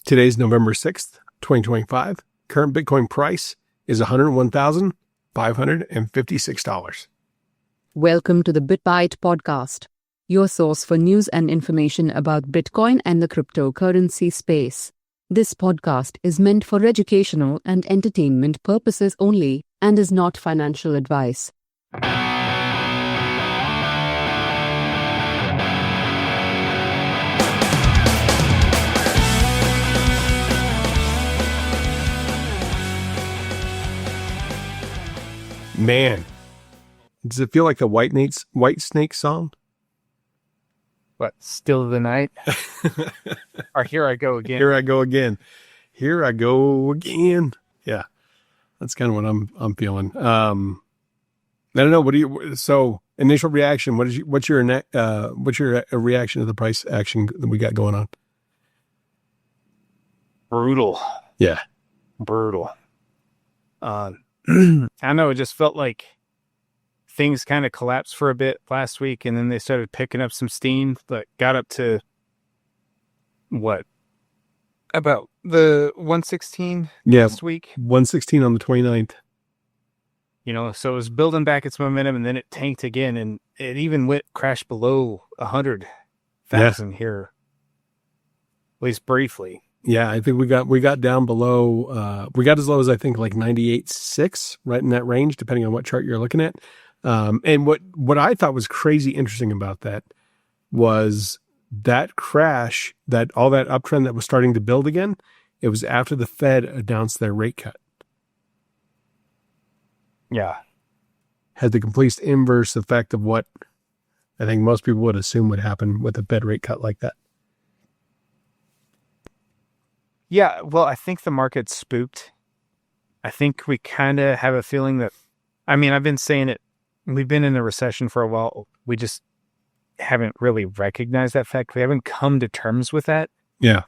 Today's November 6th, 2025. Current Bitcoin price is $101,556. Welcome to the BitBite podcast, your source for news and information about Bitcoin and the cryptocurrency space. This podcast is meant for educational and entertainment purposes only and is not financial advice. Man, does it feel like a White Snake song? What, Still of the Night? Or Here I Go Again? Here I go again. Here I go again. Yeah, that's kind of what I'm feeling. I don't know. So initial reaction? What's your reaction to the price action that we got going on? Brutal. Yeah, brutal. I know, it just felt like things kind of collapsed for a bit last week, and then they started picking up some steam, but got up to what? About the 116 last week? 116 on the 29th. You know, so it was building back its momentum, and then it tanked again, and it even crashed below 100,000 here, at least briefly. Yeah, I think we got down below. We got as low as I think like 98.6, right in that range, depending on what chart you're looking at. And what I thought was crazy interesting about that was that crash, that all that uptrend that was starting to build again. It was after the Fed announced their rate cut. Yeah, had the complete inverse effect of what I think most people would assume would happen with a Fed rate cut like that. Yeah, well, I think the market's spooked. I think we kind of have a feeling that, I've been saying it, we've been in a recession for a while. We just haven't really recognized that fact. We haven't come to terms with that. Yeah.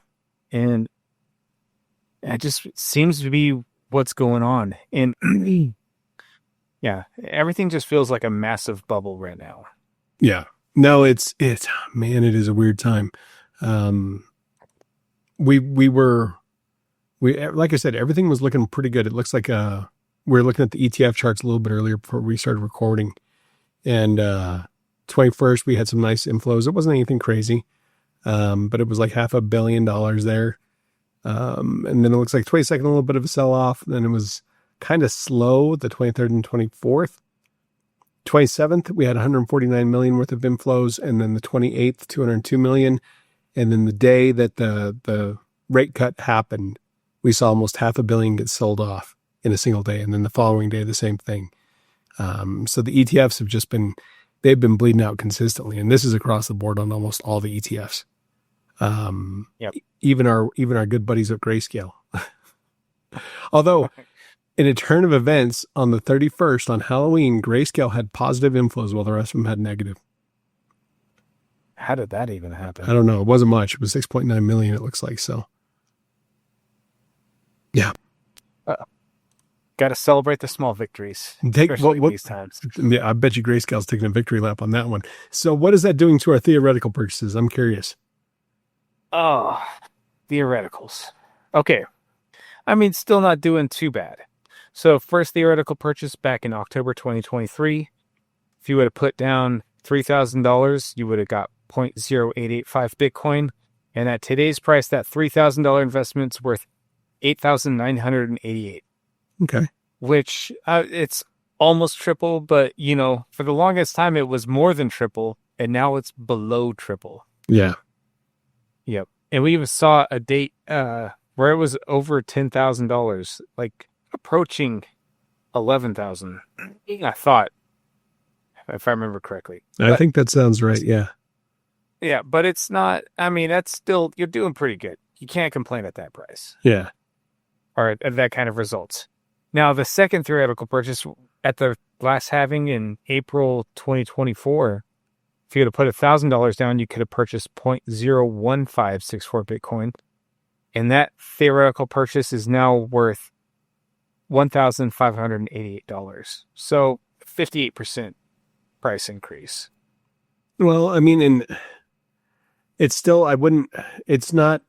And it just seems to be what's going on. And yeah, everything just feels like a massive bubble right now. Yeah. No, it's man, it is a weird time. We like I said, everything was looking pretty good. It looks like we were looking at the ETF charts a little bit earlier before we started recording, and 21st we had some nice inflows. It wasn't anything crazy, but it was like $500 million there. And then it looks like 22nd a little bit of a sell off. Then it was kind of slow the 23rd and 24th. 27th we had 149 million worth of inflows, and then the 28th 202 million. And then the day that the rate cut happened, we saw almost $500 million get sold off in a single day. And then the following day, the same thing. So the ETFs they've been bleeding out consistently. And this is across the board on almost all the ETFs. Yep. Even our good buddies at Grayscale. Although in a turn of events on the 31st on Halloween, Grayscale had positive inflows while the rest of them had negative. How did that even happen? I don't know. It wasn't much. It was 6.9 million, it looks like. So, yeah. Got to celebrate the small victories, especially these times. Yeah, I bet you Grayscale's taking a victory lap on that one. So what is that doing to our theoretical purchases? I'm curious. Oh, theoreticals. Okay. Still not doing too bad. So first theoretical purchase back in October 2023. If you would have put down $3,000, you would have got 0.0885 Bitcoin. And at today's price, that $3,000 investment's worth $8,988. Okay. Which it's almost triple, but for the longest time it was more than triple, and now it's below triple. Yeah. Yep. And we even saw a date where it was over $10,000, like approaching 11,000. I thought, if I remember correctly. I think that sounds right. Yeah. Yeah, but it's not. That's still, you're doing pretty good. You can't complain at that price. Yeah. Or at that kind of results. Now, the second theoretical purchase at the last halving in April 2024, if you would have put $1,000 down, you could have purchased 0.01564 Bitcoin. And that theoretical purchase is now worth $1,588. So 58% price increase. Well, and it's still, it's not,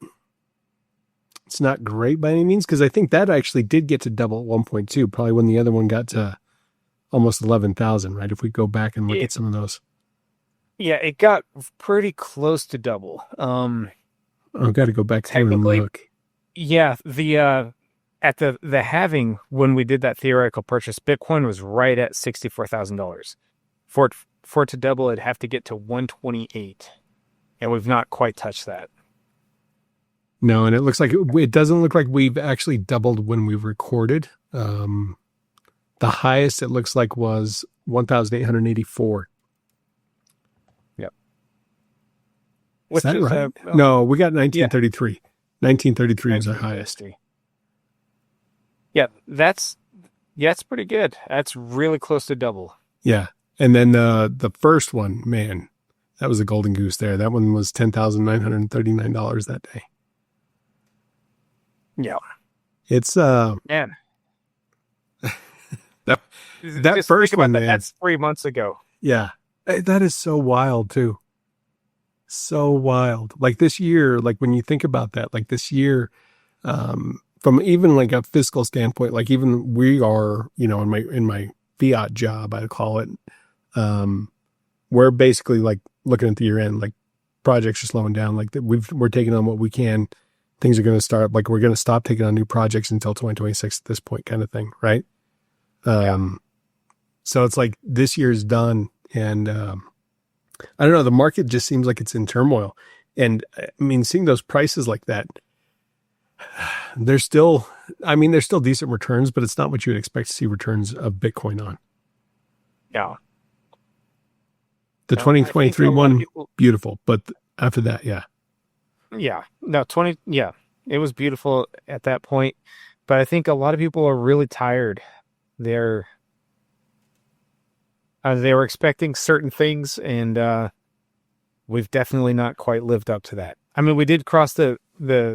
It's not great by any means, because I think that actually did get to double at 1.2, probably when the other one got to almost 11,000, right? If we go back and look at some of those. Yeah, it got pretty close to double. I've got to go back through and look. Yeah, at the halving, when we did that theoretical purchase, Bitcoin was right at $64,000. For it to double, it'd have to get to 128, and we've not quite touched that. No, and it doesn't look like we've actually doubled when we recorded. The highest it looks like was 1,884. Yep. Is that right? No, we got 1933. Yeah. 1933 was our highest. Yeah, that's pretty good. That's really close to double. Yeah. And then the first one, man, that was a golden goose there. That one was $10,939 that day. Yeah. It's man. that first one, man. That's 3 months ago. Yeah. That is so wild too. So wild. Like this year, like when you think about that, like this year, from even like a fiscal standpoint, like even we are, in my fiat job, I call it, we're basically like looking at the year end, like projects are slowing down. Like we're taking on what we can. Things are going to start, like we're going to stop taking on new projects until 2026 at this point, kind of thing. Right. So it's like this year's done. And, I don't know, the market just seems like it's in turmoil. And I mean, seeing those prices like that, there's still decent returns, but it's not what you would expect to see returns of Bitcoin on. Yeah. The 2023 one, beautiful. But after that, yeah. Yeah. No, it was beautiful at that point. But I think a lot of people are really tired. They were expecting certain things, and we've definitely not quite lived up to that. I mean, we did cross the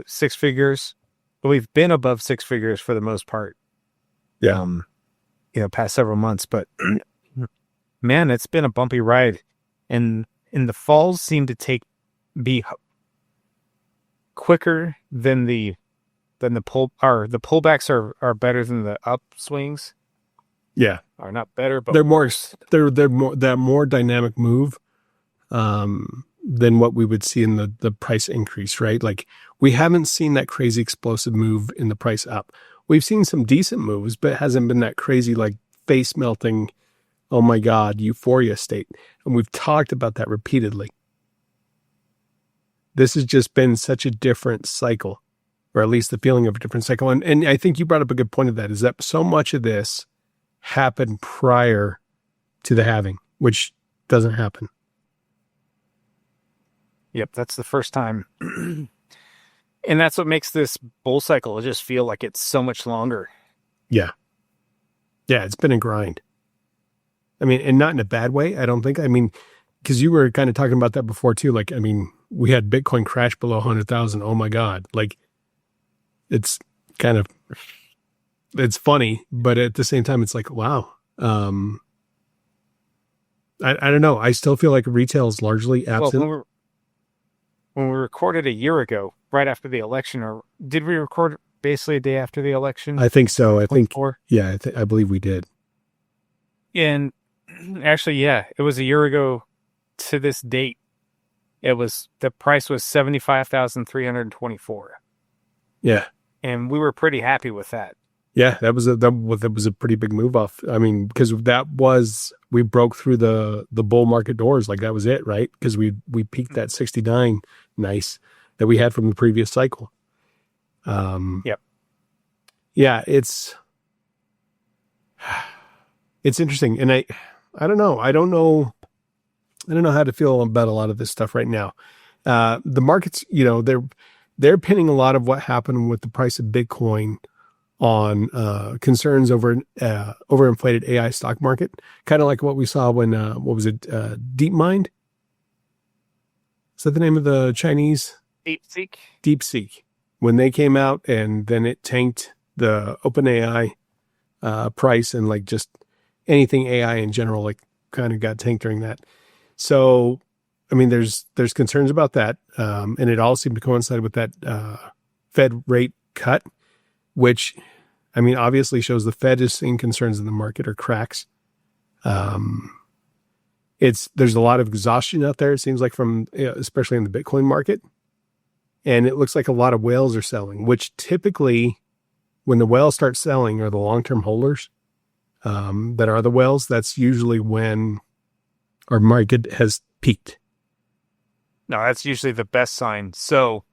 six figures, but we've been above six figures for the most part. Yeah. Past several months, but man, it's been a bumpy ride, and the falls seem to be quicker than the pullbacks are better than the upswings. Yeah. Are not better, but they're more dynamic move than what we would see in the price increase, right? Like we haven't seen that crazy explosive move in the price up. We've seen some decent moves, but it hasn't been that crazy, like face melting, oh my God, euphoria state. And we've talked about that repeatedly. This has just been such a different cycle, or at least the feeling of a different cycle. And I think you brought up a good point of that, is that so much of this happened prior to the halving, which doesn't happen. Yep, that's the first time. And that's what makes this bull cycle just feel like it's so much longer. Yeah. Yeah, it's been a grind. I mean, and not in a bad way, I don't think. I mean, because you were kind of talking about that before too. Like, I mean, we had Bitcoin crash below 100,000. Oh my God. Like, it's kind of, it's funny, but at the same time, it's like, wow. I don't know. I still feel like retail is largely absent. Well, when we recorded a year ago, right after the election, or did we record basically a day after the election? I think so. I believe we did. And actually, yeah, it was a year ago to this date. The price was 75,324. Yeah. And we were pretty happy with that. Yeah, that was a pretty big move off. I mean, because we broke through the bull market doors. Like that was it, right? Because we peaked at 69, nice, that we had from the previous cycle. Yep. Yeah, it's interesting, and I don't know. I don't know how to feel about a lot of this stuff right now. The markets, they're pinning a lot of what happened with the price of Bitcoin on concerns over overinflated AI stock market, kind of like what we saw when DeepMind? Is that the name of the Chinese? DeepSeek. When they came out, and then it tanked the OpenAI price, and like just anything AI in general, like kind of got tanked during that. So, I mean, there's concerns about that, and it all seemed to coincide with that Fed rate cut, which, I mean, obviously shows the Fed is seeing concerns in the market or cracks. There's a lot of exhaustion out there, it seems like, from especially in the Bitcoin market. And it looks like a lot of whales are selling, which typically when the whales start selling are the long-term holders that are the whales. That's usually when our market has peaked. No, that's usually the best sign. So,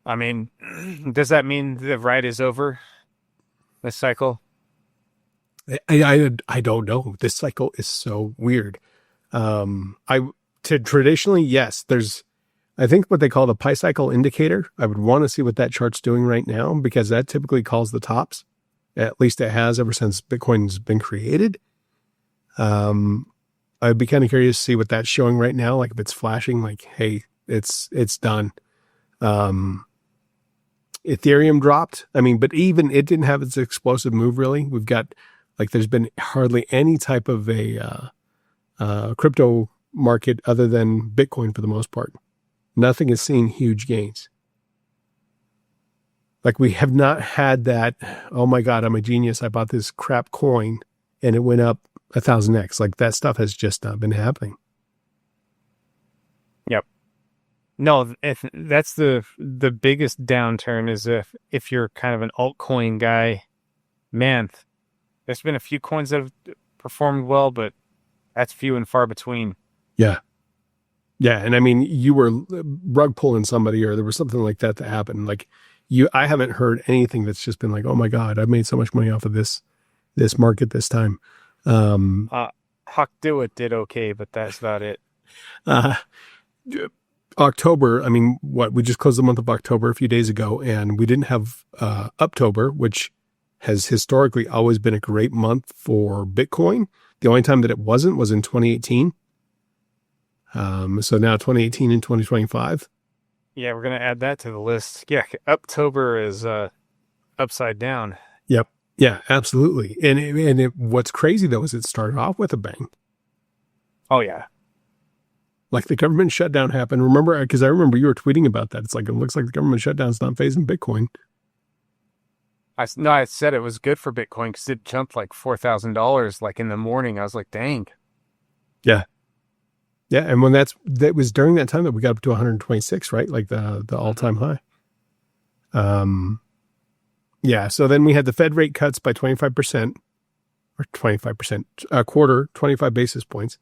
I mean, does that mean the ride is over this cycle? I don't know. This cycle is so weird. Traditionally, yes, there's, I think what they call the pi cycle indicator. I would want to see what that chart's doing right now, because that typically calls the tops. At least it has ever since Bitcoin's been created. I'd be kind of curious to see what that's showing right now. Like if it's flashing, like, hey, it's done. Ethereum dropped. I mean, but even it didn't have its explosive move really. We've got, like, there's been hardly any type of a crypto market other than Bitcoin for the most part. Nothing has seen huge gains. Like we have not had that, oh my God, I'm a genius, I bought this crap coin and it went up 1,000x. Like that stuff has just not been happening. Yep. No, that's the biggest downturn is if you're kind of an altcoin guy, man, there's been a few coins that have performed well, but that's few and far between. Yeah. Yeah. And I mean, you were rug pulling somebody or there was something like that happened. Like I haven't heard anything that's just been like, oh my God, I've made so much money off of this market this time. Huck Do It did okay, but that's about it. October, I mean, we just closed the month of October a few days ago, and we didn't have Uptober, which has historically always been a great month for Bitcoin. The only time that it wasn't was in 2018. So now 2018 and 2025. Yeah, we're going to add that to the list. Yeah, Uptober is upside down. Yep. Yeah, absolutely. And what's crazy, though, is it started off with a bang. Oh, yeah. Like the government shutdown happened. Remember, because I remember you were tweeting about that. It's like, it looks like the government shutdown's not phasing Bitcoin. I said it was good for Bitcoin because it jumped like $4,000 like in the morning. I was like, dang. Yeah. Yeah. And when that was during that time that we got up to 126, right? Like the all-time high. Yeah. So then we had the Fed rate cuts by 25% or 25%, a quarter, 25 basis points.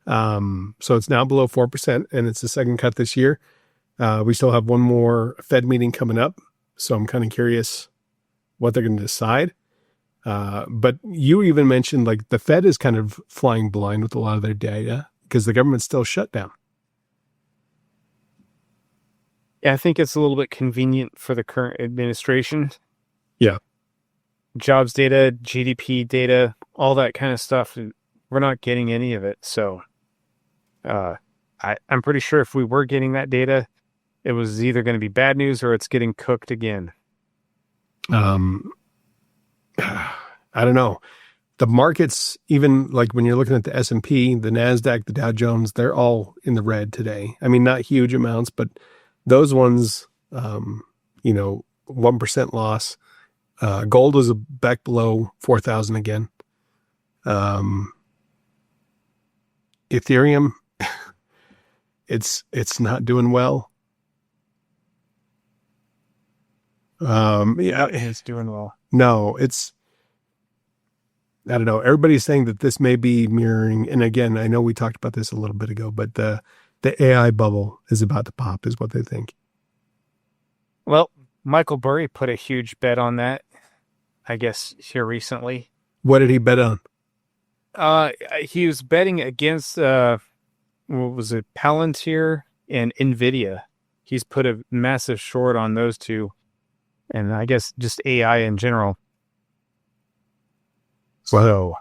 So it's now below 4% and it's the second cut this year. We still have one more Fed meeting coming up. So I'm kind of curious what they're going to decide. But you even mentioned like the Fed is kind of flying blind with a lot of their data because the government's still shut down. Yeah, I think it's a little bit convenient for the current administration. Yeah. Jobs data, GDP data, all that kind of stuff. We're not getting any of it. So I'm pretty sure if we were getting that data, it was either going to be bad news or it's getting cooked again. I don't know. The markets, even like when you're looking at the S&P, the NASDAQ, the Dow Jones, they're all in the red today. I mean, not huge amounts, but those ones, 1% loss. Gold is back below 4,000 again. Ethereum, it's not doing well. Yeah, It's doing well. No, I don't know. Everybody's saying that this may be mirroring. And again, I know we talked about this a little bit ago, but the AI bubble is about to pop is what they think. Well, Michael Burry put a huge bet on that, I guess, here recently. What did he bet on? He was betting against, what was it, Palantir and NVIDIA. He's put a massive short on those two. And I guess just AI in general. So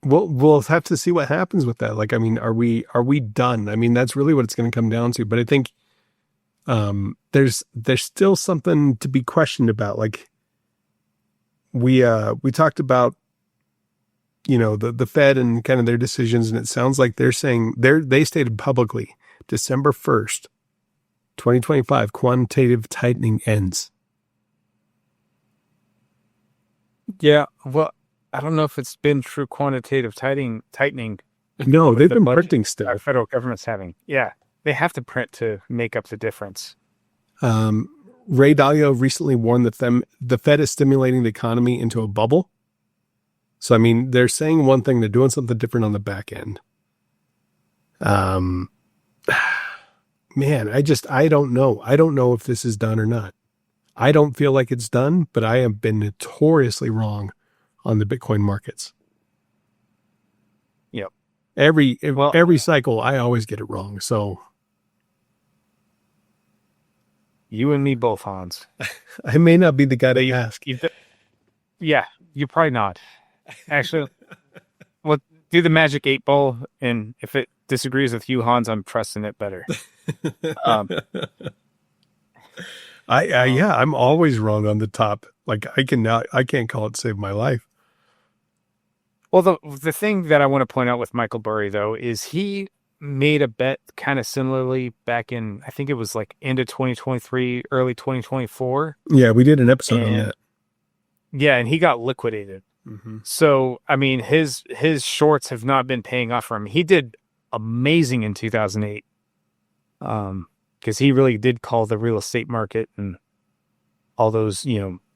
we'll have to see what happens with that. Like, I mean, are we done? I mean, that's really what it's going to come down to. But I think there's still something to be questioned about. Like we talked about, the Fed and kind of their decisions, and it sounds like they're saying they stated publicly December 1st 2025, quantitative tightening ends. Yeah, well, I don't know if it's been true quantitative tightening. No, they've The been budget printing our still. federal government's having. Yeah, they have to print to make up the difference. Ray Dalio recently warned that the Fed is stimulating the economy into a bubble. So, I mean, they're saying one thing, they're doing something different on the back end. Man, I don't know. I don't know if this is done or not. I don't feel like it's done, but I have been notoriously wrong on the Bitcoin markets. Yep. Every cycle, I always get it wrong. So you and me both, Hans. I may not be the guy to ask. Yeah, you're probably not. Actually, well, do the magic 8-ball, and if it disagrees with you, Hans, I'm trusting it better. I'm always wrong on the top. Like I can't call it save my life. Well, the thing that I want to point out with Michael Burry, though, is he made a bet kind of similarly back in, I think it was like end of 2023, early 2024. Yeah, we did an episode on that. Yeah, and he got liquidated. Mm-hmm. So, I mean, his shorts have not been paying off for him. He did amazing in 2008 because he really did call the real estate market and all those,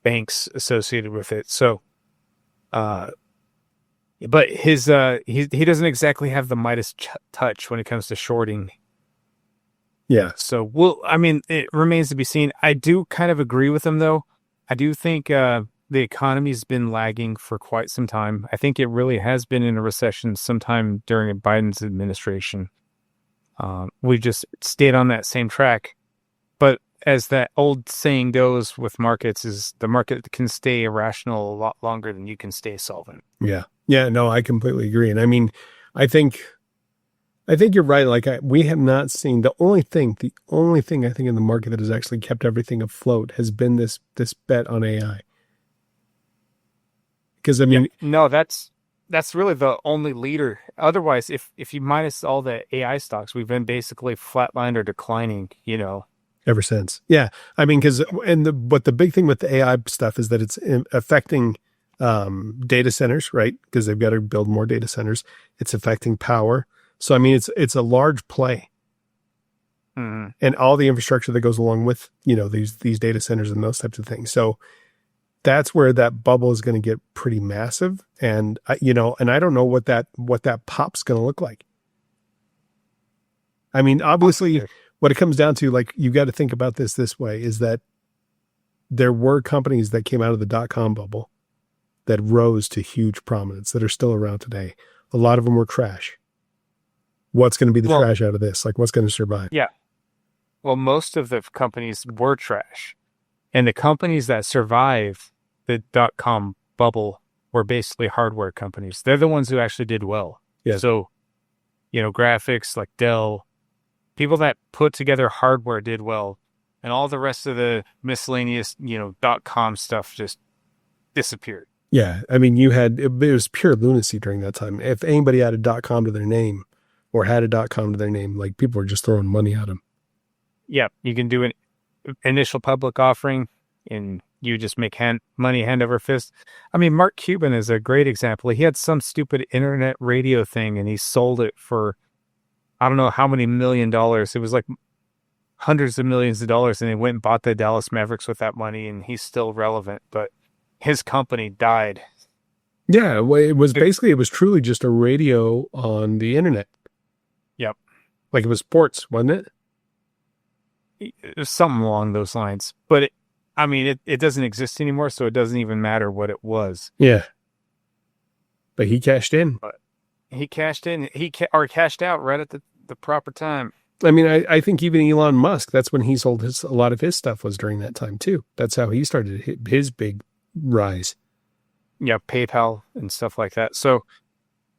banks associated with it. So, but his he doesn't exactly have the Midas touch when it comes to shorting. Yeah. So, it remains to be seen. I do kind of agree with him, though. I do think the economy's been lagging for quite some time. I think it really has been in a recession sometime during Biden's administration. We've just stayed on that same track. But as that old saying goes with markets, is the market can stay irrational a lot longer than you can stay solvent. Yeah. Yeah, no, I completely agree. And I mean, I think you're right. Like we have not seen the only thing I think in the market that has actually kept everything afloat has been this bet on AI. Because I mean, no, that's really the only leader. Otherwise, if you minus all the AI stocks, we've been basically flatlined or declining, ever since. Yeah. I mean, but the big thing with the AI stuff is that it's affecting data centers, right? Because they've got to build more data centers. It's affecting power. So, I mean, it's a large play. Mm-hmm. And all the infrastructure that goes along with, these data centers and those types of things. So that's where that bubble is going to get pretty massive. And, and I don't know what that pop's going to look like. I mean, obviously what it comes down to, like, you got to think about this way, is that there were companies that came out of the .com bubble that rose to huge prominence that are still around today. A lot of them were trash. What's going to be the trash out of this? Like, what's going to survive? Yeah. Well, most of the companies were trash. And the companies that survived the .com bubble were basically hardware companies. They're the ones who actually did well. Yeah. So, graphics like Dell, people that put together hardware did well. And all the rest of the miscellaneous, .com stuff just disappeared. Yeah. I mean, it was pure lunacy during that time. If anybody had a .com to their name or had a .com to their name, like, people were just throwing money at them. Yeah. You can do an initial public offering and you just make money hand over fist. I mean, Mark Cuban is a great example. He had some stupid internet radio thing and he sold it for, I don't know how many $1 million. It was like hundreds of millions of dollars, and they went and bought the Dallas Mavericks with that money, and he's still relevant, but his company died. Yeah, well, it was truly just a radio on the internet. Yep. Like, it was sports, wasn't it? It was something along those lines. But it doesn't exist anymore, so it doesn't even matter what it was. Yeah. But he cashed in. He cashed in. Or cashed out right at the proper time. I mean, I think even Elon Musk, that's when he sold a lot of his stuff was during that time too. That's how he started his big rise. Yeah, PayPal and stuff like that. So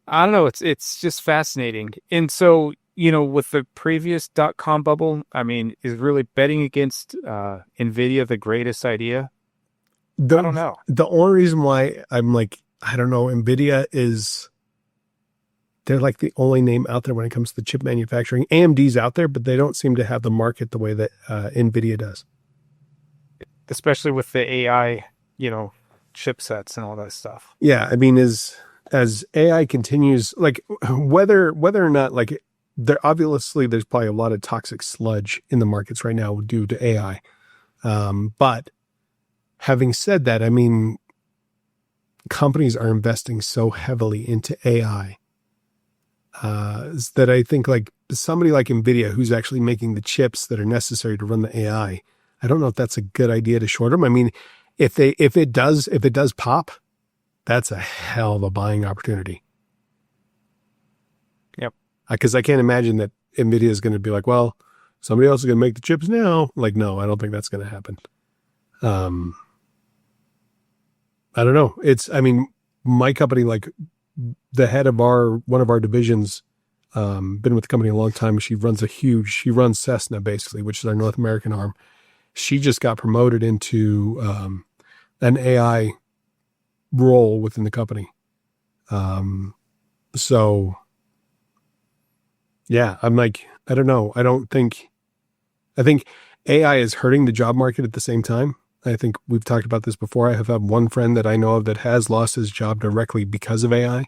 I don't know. It's just fascinating. And so, with the previous .com bubble, I mean, is really betting against NVIDIA the greatest idea? I don't know. The only reason why I'm like, I don't know, NVIDIA they're like the only name out there when it comes to chip manufacturing. AMD's out there, but they don't seem to have the market the way that NVIDIA does. Especially with the AI, chipsets and all that stuff. Yeah, I mean, as AI continues, like whether or not, like, there obviously there's probably a lot of toxic sludge in the markets right now due to AI. But having said that, I mean, companies are investing so heavily into AI that I think like somebody like NVIDIA, who's actually making the chips that are necessary to run the AI, I don't know if that's a good idea to short them. I mean, if it does pop, that's a hell of a buying opportunity. Yep. Because I can't imagine that NVIDIA is going to be like, well, somebody else is going to make the chips now. Like, no, I don't think that's going to happen. I don't know. I mean, my company, like the head of one of our divisions, been with the company a long time. She runs Cessna basically, which is our North American arm. She just got promoted into an AI role within the company. So yeah, I'm like, I don't know. I think AI is hurting the job market at the same time. I think we've talked about this before. I have had one friend that I know of that has lost his job directly because of AI.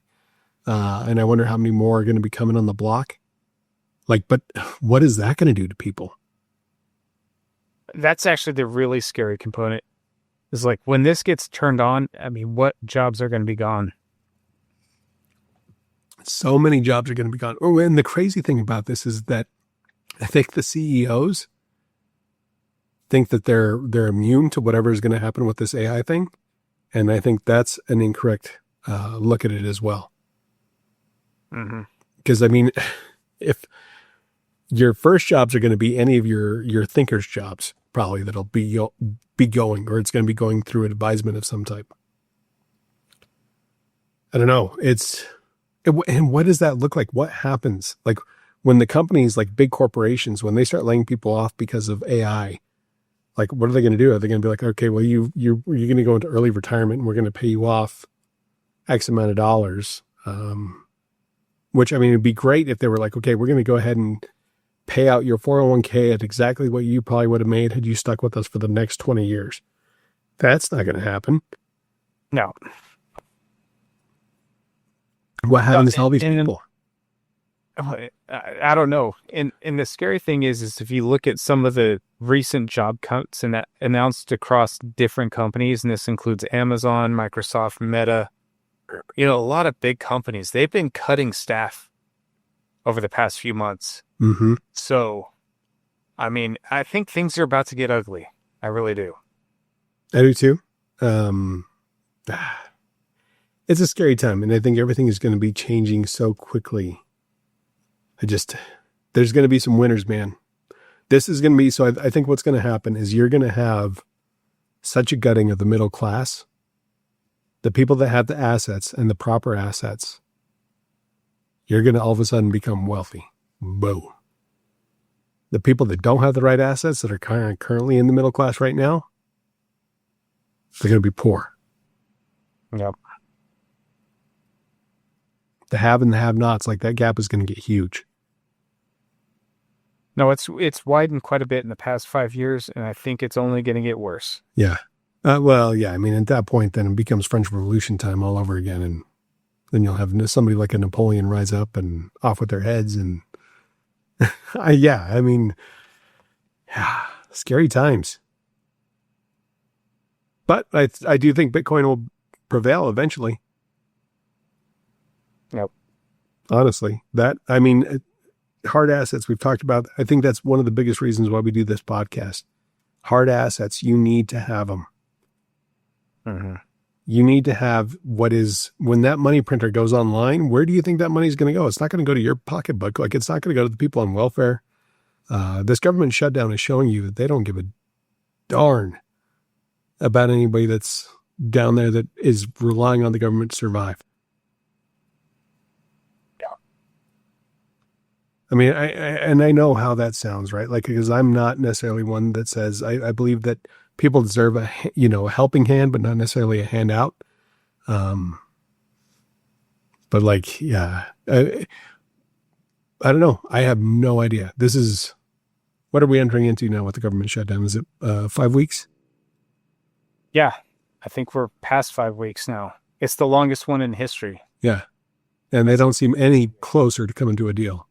And I wonder how many more are going to be coming on the block. Like, but what is that going to do to people? That's actually the really scary component. Is like when this gets turned on, I mean, what jobs are going to be gone? So many jobs are going to be gone. Oh, and the crazy thing about this is that I think the CEOs think that they're immune to whatever is going to happen with this AI thing. And I think that's an incorrect look at it as well. Because I mean, if your first jobs are going to be any of your thinkers' jobs, probably that'll be going, or it's going to be going through an advisement of some type. I don't know. And what does that look like? What happens? Like when the companies, like big corporations, when they start laying people off because of AI, like what are they going to do? Are they going to be like, okay, well, you're going to go into early retirement and we're going to pay you off X amount of dollars. Which, I mean, it'd be great if they were like, okay, we're going to go ahead and pay out your 401k at exactly what you probably would have made had you stuck with us for the next 20 years. That's not going to happen. No. What happens to all these people? I don't know. And the scary thing is if you look at some of the recent job cuts and that announced across different companies, and this includes Amazon, Microsoft, Meta, a lot of big companies, they've been cutting staff over the past few months. Mm-hmm. So, I mean, I think things are about to get ugly. I really do. I do too. It's a scary time, and I think everything is going to be changing so quickly. There's going to be some winners, man. This is going to be, so I think what's going to happen is you're going to have such a gutting of the middle class. The people that have the assets and the proper assets, you're going to all of a sudden become wealthy. Boom. The people that don't have the right assets that are kind of currently in the middle class right now, they're going to be poor. Yep. The have and the have-nots, like that gap is going to get huge. No, it's widened quite a bit in the past 5 years, and I think it's only going to get worse. Yeah. Well, yeah, I mean, at that point, then it becomes French Revolution time all over again. And then you'll have somebody like a Napoleon rise up and off with their heads. And scary times. But I do think Bitcoin will prevail eventually. Yep. Honestly, hard assets we've talked about. I think that's one of the biggest reasons why we do this podcast. Hard assets, you need to have them. Mm-hmm. You need to have when that money printer goes online, where do you think that money is going to go? It's not going to go to your pocketbook. Like, it's not going to go to the people on welfare. This government shutdown is showing you that they don't give a darn about anybody that's down there that is relying on the government to survive. Yeah. I mean, I know how that sounds, right? Like, because I'm not necessarily one that says, I believe that people deserve a helping hand, but not necessarily a handout. But like, yeah, I don't know. I have no idea. What are we entering into now with the government shutdown? Is it 5 weeks? Yeah, I think we're past 5 weeks now. It's the longest one in history. Yeah. And they don't seem any closer to coming to a deal.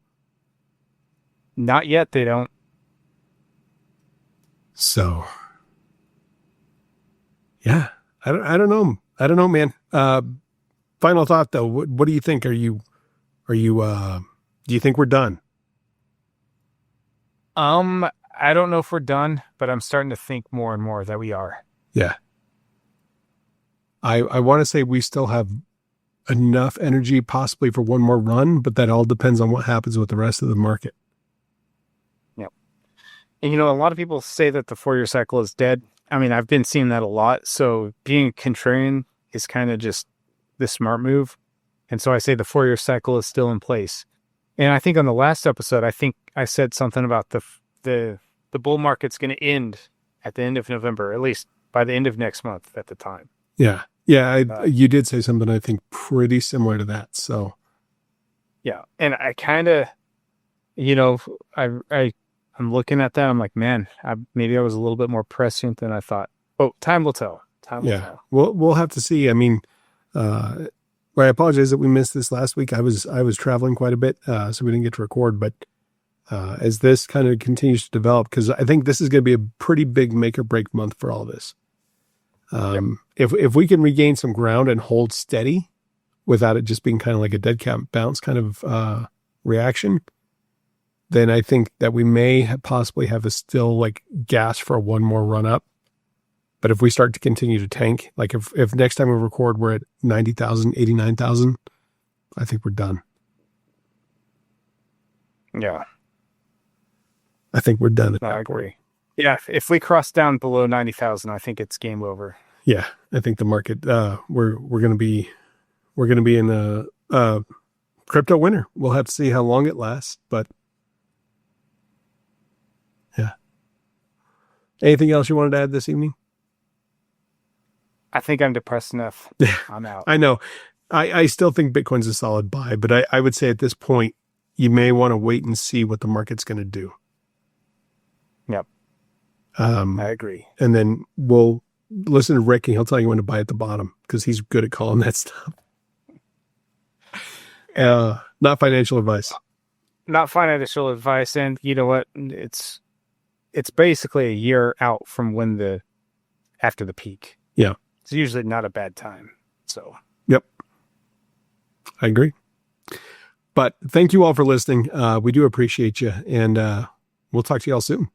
Not yet, they don't. So, yeah, I don't know. I don't know, man. Final thought though. What do you think? Do you think we're done? I don't know if we're done, but I'm starting to think more and more that we are. Yeah. I want to say we still have enough energy possibly for one more run, but that all depends on what happens with the rest of the market. Yep. And a lot of people say that the 4-year cycle is dead. I mean, I've been seeing that a lot. So being contrarian is kind of just the smart move. And so I say the 4-year cycle is still in place. And I think on the last episode, I think I said something about the bull market's going to end at the end of November, at least by the end of next month at the time. Yeah. Yeah. You did say something, I think, pretty similar to that. So. Yeah. And I kind of, I'm looking at that. I'm like, man, maybe I was a little bit more prescient than I thought. Oh, time will tell. Time will tell. We'll have to see. I mean, I apologize that we missed this last week. I was traveling quite a bit, so we didn't get to record. But as this kind of continues to develop, because I think this is going to be a pretty big make or break month for all this. If we can regain some ground and hold steady without it just being kind of like a dead cat bounce kind of reaction, then I think that we may possibly have a still like gas for one more run up. But if we start to continue to tank, like if next time we record, we're at 90,000, 89,000, I think we're done. Yeah. I think we're done at that I agree. Point. Yeah. If we cross down below 90,000, I think it's game over. Yeah. I think the market, we're going to be in a crypto winter. We'll have to see how long it lasts, but yeah. Anything else you wanted to add this evening? I think I'm depressed enough. I'm out. I know. I still think Bitcoin's a solid buy, but I would say at this point, you may want to wait and see what the market's going to do. Yep. I agree. And then we'll listen to Rick and he'll tell you when to buy at the bottom because he's good at calling that stuff. Not financial advice. Not financial advice. And you know what? It's basically a year out from after the peak. Yeah. It's usually not a bad time. So. Yep. I agree. But thank you all for listening. We do appreciate you. And we'll talk to you all soon.